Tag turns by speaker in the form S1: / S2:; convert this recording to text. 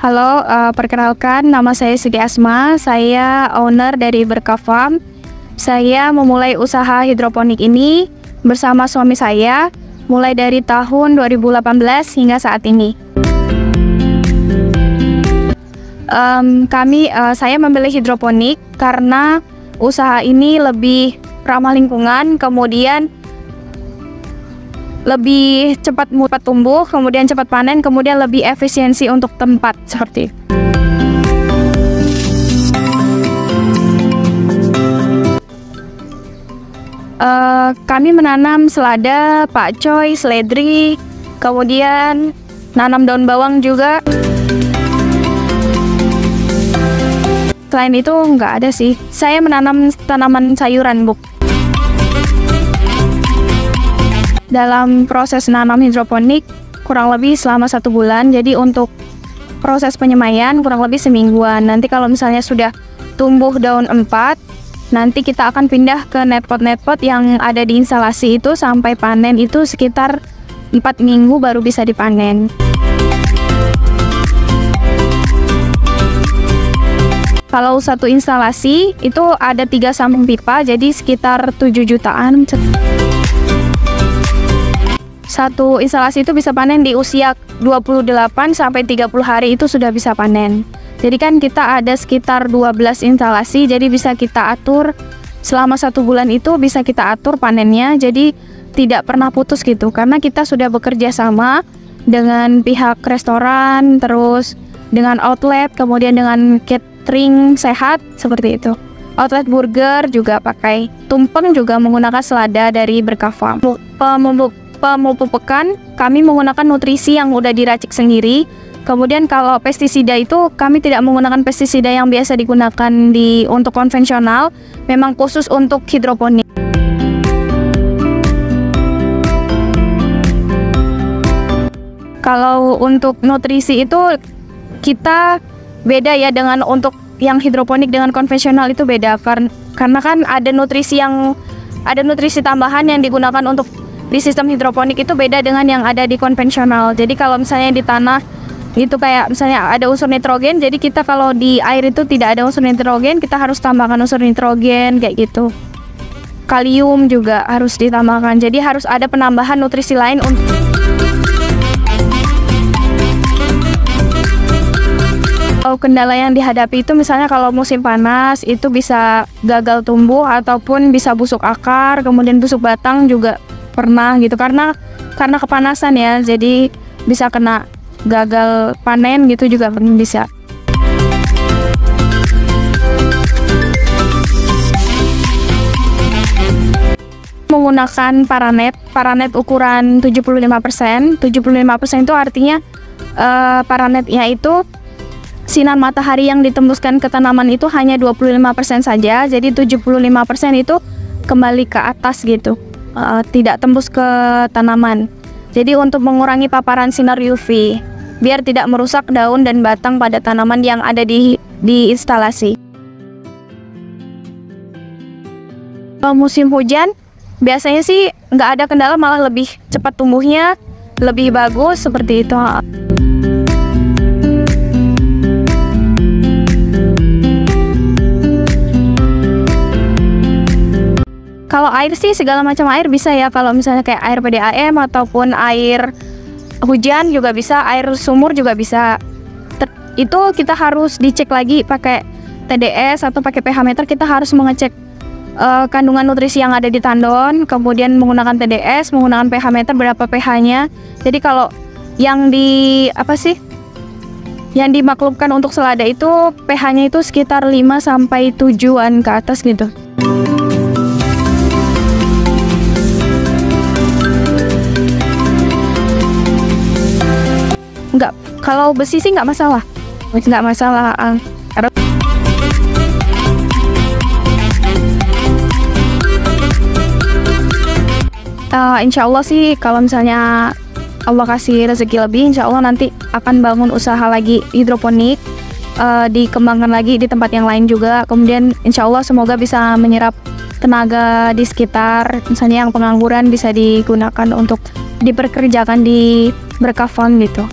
S1: Halo, perkenalkan nama saya Siti Asma, saya owner dari Berkah Farm. Saya memulai usaha hidroponik ini bersama suami saya mulai dari tahun 2018 hingga saat ini. Saya memilih hidroponik karena usaha ini lebih ramah lingkungan, kemudian lebih cepat tumbuh, kemudian cepat panen, kemudian lebih efisiensi untuk tempat seperti itu. Kami menanam selada, pakcoy, seledri, kemudian nanam daun bawang juga. Selain itu nggak ada sih. Saya menanam tanaman sayuran, Bu. Dalam proses nanam hidroponik kurang lebih selama 1 bulan. Jadi untuk proses penyemaian kurang lebih semingguan. Nanti kalau misalnya sudah tumbuh daun 4, nanti kita akan pindah ke netpot yang ada di instalasi itu. Sampai panen itu sekitar 4 minggu baru bisa dipanen. Kalau satu instalasi itu ada 3 samping pipa, jadi sekitar 7 jutaan. Satu instalasi itu bisa panen di usia 28 sampai 30 hari itu sudah bisa panen. Jadi kan kita ada sekitar 12 instalasi, jadi bisa kita atur selama 1 bulan itu bisa kita atur panennya, jadi tidak pernah putus gitu. Karena kita sudah bekerja sama dengan pihak restoran, terus dengan outlet, kemudian dengan catering sehat seperti itu. Outlet burger juga pakai, tumpeng juga menggunakan selada dari Berkah Farm. Pemupukan kami menggunakan nutrisi yang udah diracik sendiri. Kemudian kalau pestisida itu kami tidak menggunakan pestisida yang biasa digunakan untuk konvensional, memang khusus untuk hidroponik. Kalau untuk nutrisi itu kita beda ya, dengan untuk yang hidroponik dengan konvensional itu beda karena kan ada nutrisi tambahan yang digunakan untuk di sistem hidroponik itu beda dengan yang ada di konvensional. Jadi kalau misalnya di tanah itu kayak misalnya ada unsur nitrogen, jadi kita kalau di air itu tidak ada unsur nitrogen, kita harus tambahkan unsur nitrogen kayak gitu. Kalium juga harus ditambahkan. Jadi harus ada penambahan nutrisi lain untuk kendala yang dihadapi itu misalnya kalau musim panas itu bisa gagal tumbuh ataupun bisa busuk akar, kemudian busuk batang juga pernah gitu karena kepanasan ya, jadi bisa kena gagal panen gitu juga bisa. Menggunakan paranet ukuran 75%. 75% itu artinya paranetnya itu sinar matahari yang ditembuskan ke tanaman itu hanya 25% saja, jadi 75% itu kembali ke atas gitu. Tidak tembus ke tanaman. Jadi untuk mengurangi paparan sinar UV biar tidak merusak daun dan batang pada tanaman yang ada di instalasi. Kalau musim hujan biasanya sih nggak ada kendala, malah lebih cepat tumbuhnya, lebih bagus seperti itu. Kalau air sih segala macam air bisa ya, kalau misalnya kayak air PDAM ataupun air hujan juga bisa, air sumur juga bisa. Itu kita harus dicek lagi pakai TDS atau pakai pH meter, kita harus mengecek kandungan nutrisi yang ada di tandon, kemudian menggunakan TDS, menggunakan pH meter berapa pH-nya. Jadi kalau yang yang dimaklumkan untuk selada itu pH-nya itu sekitar 5 sampai 7-an ke atas gitu. Enggak, kalau besi sih nggak masalah. Insya Allah sih kalau misalnya Allah kasih rezeki lebih, insya Allah nanti akan bangun usaha lagi hidroponik, dikembangkan lagi di tempat yang lain juga. Kemudian insya Allah semoga bisa menyerap tenaga di sekitar, misalnya yang pengangguran bisa digunakan untuk diperkerjakan di Berkah Farm gitu.